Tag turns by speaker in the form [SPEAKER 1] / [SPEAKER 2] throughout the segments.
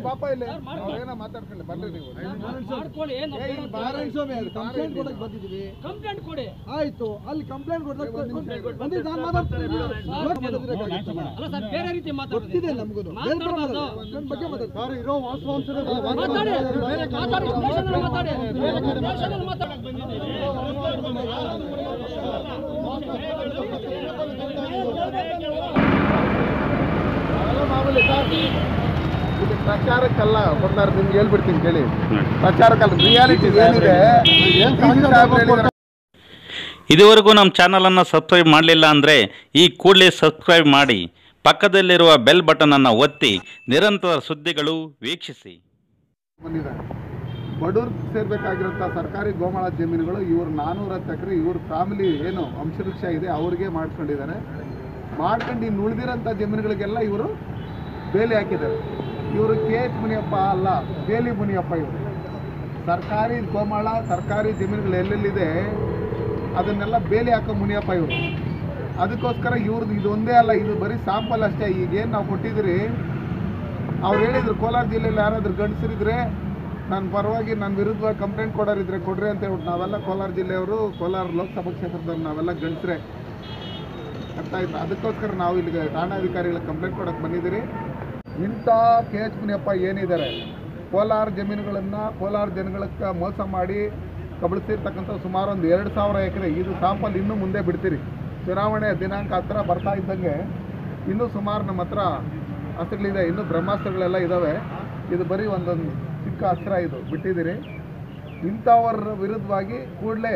[SPEAKER 1] ಬಾಪ ಇಲ್ಲ ಏನೋ ಮಾತಾಡ್ಕೊಳ್ಳಿ ಬರ್ರಿ ನೀವು ಕಂಪ್ಲೇಂಟ್ ಕೊಡಕ್ ಬಂದಿದ್ದೀವಿ. ಕಂಪ್ಲೇಂಟ್ ಕೊಡಿ ಆಯ್ತು. ಅಲ್ಲಿ ಕಂಪ್ಲೇಂಟ್ ಕೊಡ್ಬೇಕು ಬಂದಿದ್ದು ನಾನು ಮಾತಾಡ್ತೀನಿ. ಬೇರೆ ರೀತಿ ಮಾತಾಡ್ತಿದೆ ನಮಗೂ ನನ್ನ ಬಗ್ಗೆ ಮಾತಾಡ್ತಾರೆ ಇರೋ ವಾಸ್ತವಾಂಶದ ಮಾತಾಡಿ ಇದು ಪ್ರಚಾರಕ್ಕಲ್ಲ ಕೊಡ್ತಾರ ನಿಮ್ಗೆ ಹೇಳ್ಬಿಡ್ತೀನಿ ಕೇಳಿ. ಪ್ರಚಾರಕ್ಕಲ್ಲ, ರಿಯಾಲಿಟಿ ಏನಿದೆ.
[SPEAKER 2] ಇದುವರೆಗೂ ನಮ್ಮ ಚಾನಲನ್ನು ಸಬ್ಸ್ಕ್ರೈಬ್ ಮಾಡಲಿಲ್ಲ ಅಂದರೆ ಈ ಕೂಡಲೇ ಸಬ್ಸ್ಕ್ರೈಬ್ ಮಾಡಿ, ಪಕ್ಕದಲ್ಲಿರುವ ಬೆಲ್ ಬಟನನ್ನು ಒತ್ತಿ ನಿರಂತರ ಸುದ್ದಿಗಳು ವೀಕ್ಷಿಸಿ.
[SPEAKER 1] ಬಂದಿದ್ದಾರೆ ಬಡವ್ರಿಗೆ ಸೇರ್ಬೇಕಾಗಿರೋಂಥ ಸರ್ಕಾರಿ ಗೋಮಾಳ ಜಮೀನುಗಳು ಇವ್ರು 410 ಎಕರೆ ಇವ್ರ ಫ್ಯಾಮಿಲಿ ಏನು ವಂಶವೃಕ್ಷ ಇದೆ ಅವ್ರಿಗೆ ಮಾಡ್ಕೊಂಡಿದ್ದಾರೆ. ಮಾಡ್ಕೊಂಡು ಇನ್ನು ಉಳಿದಿರೋಂಥ ಜಮೀನುಗಳಿಗೆಲ್ಲ ಇವರು ಬೇಲಿ ಹಾಕಿದ್ದಾರೆ. ಇವರು KH ಮುನಿಯಪ್ಪ ಅಲ್ಲ, ಬೇಲಿ ಮುನಿಯಪ್ಪ. ಇವರು ಸರ್ಕಾರಿ ಗೋಮಾಳ ಸರ್ಕಾರಿ ಜಮೀನುಗಳು ಎಲ್ಲೆಲ್ಲಿದೆ ಅದನ್ನೆಲ್ಲ ಬೇಲಿ ಹಾಕೋ ಮುನಿಯಪ್ಪ ಇವರು. ಅದಕ್ಕೋಸ್ಕರ ಇವ್ರದ್ದು ಇದೊಂದೇ ಅಲ್ಲ, ಇದು ಬರೀ ಸ್ಯಾಂಪಲ್ ಅಷ್ಟೇ. ಈಗೇನು ನಾವು ಕೊಟ್ಟಿದ್ದೀರಿ, ಅವ್ರು ಹೇಳಿದ್ರು ಕೋಲಾರ ಜಿಲ್ಲೆಯಲ್ಲಿ ಯಾರಾದರೂ ಗಂಡಸರಿದ್ರೆ ನನ್ನ ಪರವಾಗಿ ನನ್ನ ವಿರುದ್ಧವಾಗಿ ಕಂಪ್ಲೇಂಟ್ ಕೊಡೋರಿದ್ರೆ ಕೊಡ್ರಿ ಅಂತ ಹೇಳ್ಬಿಟ್ಟು ನಾವೆಲ್ಲ ಕೋಲಾರ ಜಿಲ್ಲೆಯವರು, ಕೋಲಾರ ಲೋಕಸಭಾ ಕ್ಷೇತ್ರದವ್ರು ನಾವೆಲ್ಲ ಗಂಡಸರೇ ಅರ್ಥ ಆಯ್ತು. ಅದಕ್ಕೋಸ್ಕರ ನಾವು ಇಲ್ಲಿಗೆ ಠಾಣಾಧಿಕಾರಿಗಳಿಗೆ ಕಂಪ್ಲೇಂಟ್ ಕೊಡೋಕ್ಕೆ ಬಂದಿದ್ದೀರಿ. ಇಂಥ KH ಮುನಿಯಪ್ಪ ಏನಿದ್ದಾರೆ ಕೋಲಾರ ಜಮೀನುಗಳನ್ನು ಕೋಲಾರ ಜನಗಳಿಗೆ ಮೋಸ ಮಾಡಿ ಕಬಳಿಸಿರ್ತಕ್ಕಂಥ ಸುಮಾರು ಒಂದು 2000 ಎಕರೆ ಇದು ಸ್ಯಾಂಪಲ್ ಇನ್ನೂ ಮುಂದೆ ಬಿಡ್ತೀರಿ. ಚುನಾವಣೆ ದಿನಾಂಕ ಹತ್ರ ಬರ್ತಾ ಇದ್ದಂಗೆ ಇನ್ನೂ ಸುಮಾರು ನಮ್ಮ ಹತ್ರ ಅಸ್ತ್ರಗಳಿದೆ, ಇನ್ನೂ ಬ್ರಹ್ಮಾಸ್ತ್ರಗಳೆಲ್ಲ ಇದ್ದಾವೆ. ಇದು ಬರೀ ಒಂದೊಂದು ಚಿಕ್ಕ ಅಸ್ತ್ರ ಇದು ಬಿಟ್ಟಿದ್ದೀರಿ. ಇಂಥವರ ವಿರುದ್ಧವಾಗಿ ಕೂಡಲೇ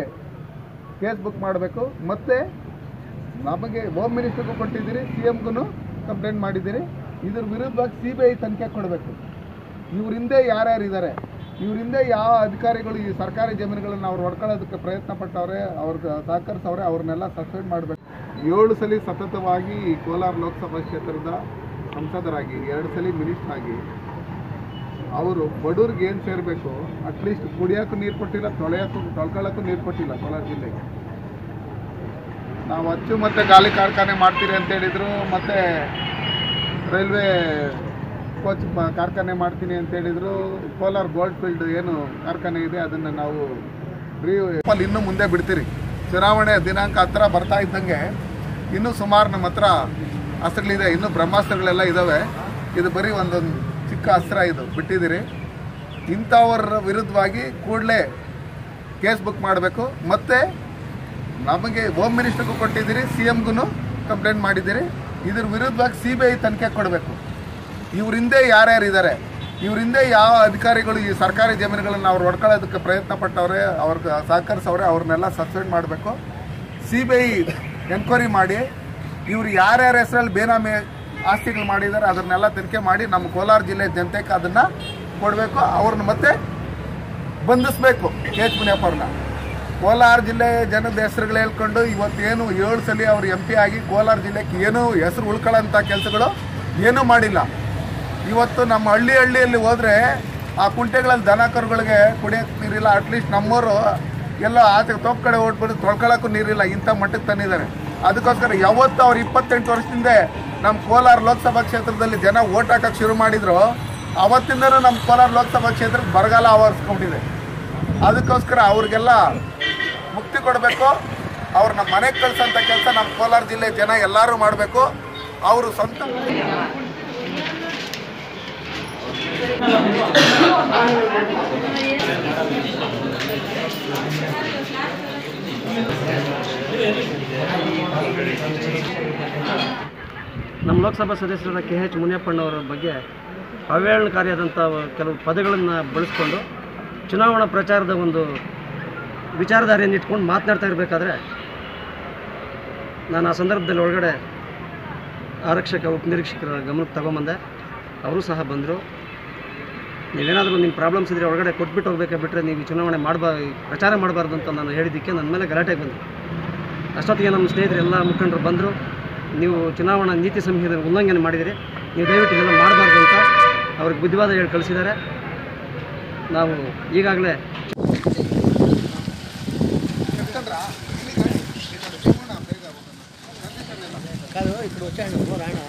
[SPEAKER 1] ಕೇಸ್ ಬುಕ್ ಮಾಡಬೇಕು. ಮತ್ತು ನಮಗೆ ಹೋಮ್ ಮಿನಿಸ್ಟರ್ಗೂ ಕೊಟ್ಟಿದ್ದೀರಿ, CMಗೂ ಕಂಪ್ಲೇಂಟ್ ಮಾಡಿದ್ದೀರಿ. ಇದ್ರ ವಿರುದ್ಧವಾಗಿ CBI ತನಿಖೆ ಕೊಡಬೇಕು. ಇವರಿಂದೇ ಯಾರ್ಯಾರಿದ್ದಾರೆ, ಇವರಿಂದ ಯಾವ ಅಧಿಕಾರಿಗಳು ಈ ಸರ್ಕಾರಿ ಜಮೀನುಗಳನ್ನು ಅವ್ರು ಹೊಡ್ಕೊಳ್ಳೋದಕ್ಕೆ ಪ್ರಯತ್ನ ಪಟ್ಟವ್ರೆ, ಅವ್ರಿಗೆ ಸಹಕರಿಸವ್ರೆ, ಅವ್ರನ್ನೆಲ್ಲ ಸಸ್ಪೆಂಡ್ ಮಾಡಬೇಕು. 7 ಸಲ ಸತತವಾಗಿ ಕೋಲಾರ ಲೋಕಸಭಾ ಕ್ಷೇತ್ರದ ಸಂಸದರಾಗಿ 2 ಸಲ ಮಿನಿಸ್ಟರ್ ಆಗಿ ಅವರು ಬಡವ್ರಿಗೆ ಏನು ಸೇರಬೇಕು ಅಟ್ಲೀಸ್ಟ್ ಕುಡಿಯೋಕ್ಕೂ ನೀರು ಕೊಟ್ಟಿಲ್ಲ, ತೊಳ್ಕೊಳ್ಳೋಕ್ಕೂ ನೀರು ಕೊಟ್ಟಿಲ್ಲ ಕೋಲಾರ ಜಿಲ್ಲೆಗೆ. ನಾವು ಅಚ್ಚು ಮತ್ತು ಗಾಲಿ ಕಾರ್ಖಾನೆ ಮಾಡ್ತೀರಿ ಅಂತೇಳಿದರು, ಮತ್ತು ರೈಲ್ವೆ ಕೋಚ್ ಕಾರ್ಖಾನೆ ಮಾಡ್ತೀನಿ ಅಂತೇಳಿದರು. ಕೋಲಾರ ಗೋಲ್ಡ್ ಫೀಲ್ಡ್ ಏನು ಕಾರ್ಖಾನೆ ಇದೆ ಅದನ್ನು ನಾವು ಇನ್ನೂ ಮುಂದೆ ಬಿಡ್ತೀರಿ. ಚುನಾವಣೆ ದಿನಾಂಕ ಹತ್ರ ಬರ್ತಾ ಇದ್ದಂಗೆ ಇನ್ನೂ ಸುಮಾರು ನಮ್ಮ ಹತ್ರ ಅಸ್ತ್ರಗಳಿದೆ, ಇನ್ನೂ ಬ್ರಹ್ಮಾಸ್ತ್ರಗಳೆಲ್ಲ ಇದ್ದಾವೆ. ಇದು ಬರೀ ಒಂದೊಂದು ಚಿಕ್ಕ ಅಸ್ತ್ರ ಇದು ಬಿಟ್ಟಿದ್ದೀರಿ. ಇಂಥವರ ವಿರುದ್ಧವಾಗಿ ಕೂಡಲೇ ಕೇಸ್ ಬುಕ್ ಮಾಡಬೇಕು. ಮತ್ತು ನಮಗೆ ಹೋಮ್ ಮಿನಿಸ್ಟರ್ಗೂ ಕೊಟ್ಟಿದ್ದೀರಿ, CMಗೂ ಕಂಪ್ಲೇಂಟ್ ಮಾಡಿದ್ದೀರಿ. ಇದ್ರ ವಿರುದ್ಧವಾಗಿ CBI ತನಿಖೆ ಕೊಡಬೇಕು. ಇವರಿಂದೇ ಯಾರ್ಯಾರಿದ್ದಾರೆ, ಇವರಿಂದೇ ಯಾವ ಅಧಿಕಾರಿಗಳು ಈ ಸರ್ಕಾರಿ ಜಮೀನುಗಳನ್ನು ಅವ್ರು ಹೊಡ್ಕೊಳ್ಳೋದಕ್ಕೆ ಪ್ರಯತ್ನ ಪಟ್ಟವ್ರೆ, ಅವ್ರಿಗೆ ಸಹಕರಿಸವ್ರೆ, ಅವ್ರನ್ನೆಲ್ಲ ಸಸ್ಪೆಂಡ್ ಮಾಡಬೇಕು. CBI ಎನ್ಕ್ವೈರಿ ಮಾಡಿ ಇವರು ಯಾರ್ಯಾರ ಹೆಸರಲ್ಲಿ ಬೇನಾಮಿ ಆಸ್ತಿಗಳು ಮಾಡಿದ್ದಾರೆ ಅದನ್ನೆಲ್ಲ ತನಿಖೆ ಮಾಡಿ ನಮ್ಮ ಕೋಲಾರ ಜಿಲ್ಲೆ ಜನತೆಗೆ ಅದನ್ನು ಕೊಡಬೇಕು. ಅವ್ರನ್ನ ಮತ್ತೆ ಬಂಧಿಸಬೇಕು. KH ಮುನಿಯಪ್ಪ ಅವ್ರನ್ನ ಕೋಲಾರ ಜಿಲ್ಲೆ ಜನದ ಹೆಸರುಗಳು ಹೇಳ್ಕೊಂಡು ಇವತ್ತೇನು 7 ಸಲ ಅವರು MP ಆಗಿ ಕೋಲಾರ ಜಿಲ್ಲೆಗೆ ಏನೂ ಹೆಸರು ಉಳ್ಕೊಳ್ಳೋಂಥ ಕೆಲಸಗಳು ಏನೂ ಮಾಡಿಲ್ಲ. ಇವತ್ತು ನಮ್ಮ ಹಳ್ಳಿಯಲ್ಲಿ ಹೋದರೆ ಆ ಕುಂಟೆಗಳಲ್ಲಿ ದನ ಕರುಗಳಿಗೆ ಕುಡಿಯೋಕ್ಕೆ ನೀರಿಲ್ಲ. ಅಟ್ಲೀಸ್ಟ್ ನಮ್ಮವರು ಎಲ್ಲ ಆಚೆ ತೋಪ್ ಕಡೆ ಓಡ್ಬಿಟ್ಟು ತೊಳ್ಕೊಳ್ಳೋಕ್ಕೂ ನೀರಿಲ್ಲ, ಇಂಥ ಮಟ್ಟಕ್ಕೆ ತಂದಿದ್ದಾರೆ. ಅದಕ್ಕೋಸ್ಕರ ಯಾವತ್ತು ಅವ್ರು 28 ವರ್ಷದಿಂದ ನಮ್ಮ ಕೋಲಾರ ಲೋಕಸಭಾ ಕ್ಷೇತ್ರದಲ್ಲಿ ಜನ ಓಟ್ ಹಾಕೋಕ್ಕೆ ಶುರು ಮಾಡಿದ್ರು, ಅವತ್ತಿಂದನೂ ನಮ್ಮ ಕೋಲಾರ ಲೋಕಸಭಾ ಕ್ಷೇತ್ರಕ್ಕೆ ಬರಗಾಲ ಆವರಿಸ್ಕೊಂಡಿದೆ. ಅದಕ್ಕೋಸ್ಕರ ಅವ್ರಿಗೆಲ್ಲ ಮುಕ್ತಿ ಕೊಡಬೇಕು. ಅವ್ರನ್ನ ಮನೆಗೆ ಕಳಿಸೋಂಥ ಕೆಲಸ ನಮ್ಮ ಕೋಲಾರ ಜಿಲ್ಲೆ ಜನ ಎಲ್ಲರೂ ಮಾಡಬೇಕು. ಅವರು ಸ್ವಂತ
[SPEAKER 3] ನಮ್ಮ ಲೋಕಸಭಾ ಸದಸ್ಯರಾದ KH ಮುನಿಯಪ್ಪಣ್ಣವರ ಬಗ್ಗೆ ಅವಹೇಳನಕಾರಿಯಾದಂಥ ಕೆಲವು ಪದಗಳನ್ನು ಬಳಸ್ಕೊಂಡು ಚುನಾವಣಾ ಪ್ರಚಾರದ ಒಂದು ವಿಚಾರಧಾರೆಯನ್ನು ಇಟ್ಕೊಂಡು ಮಾತನಾಡ್ತಾ ಇರಬೇಕಾದ್ರೆ ನಾನು ಆ ಸಂದರ್ಭದಲ್ಲಿ ಒಳಗಡೆ ಆರಕ್ಷಕ ಉಪನಿರೀಕ್ಷಕರ ಗಮನಕ್ಕೆ ತಗೊಂಬಂದೆ. ಅವರು ಸಹ ಬಂದರು. ನೀವೇನಾದರೂ ನಿಮ್ಮ ಪ್ರಾಬ್ಲಮ್ಸ್ ಇದ್ದರೆ ಒಳಗಡೆ ಕೊಟ್ಬಿಟ್ಟು ಹೋಗ್ಬೇಕಾ, ಬಿಟ್ಟರೆ ನೀವು ಚುನಾವಣೆ ಪ್ರಚಾರ ಮಾಡಬಾರ್ದು ಅಂತ ನಾನು ಹೇಳಿದ್ದಕ್ಕೆ ನನ್ನ ಮೇಲೆ ಗಲಾಟೆಗೆ ಬಂದರು. ಅಷ್ಟೊತ್ತಿಗೆ ನಮ್ಮ ಸ್ನೇಹಿತರು ಎಲ್ಲ ಮುಖಂಡರು ಬಂದರು. ನೀವು ಚುನಾವಣಾ ನೀತಿ ಸಂಹಿತೆ ಉಲ್ಲಂಘನೆ ಮಾಡಿದಿರಿ, ನೀವು ದಯವಿಟ್ಟು ಇದೆಲ್ಲ ಮಾಡಬಾರ್ದು ಅಂತ ಅವ್ರಿಗೆ ಬುದ್ಧಿವಾದ ಹೇಳಿ ಕಳಿಸಿದ್ದಾರೆ. ನಾವು ಈಗಾಗಲೇ
[SPEAKER 1] ఇప్పుడు వచ్చాడు రానా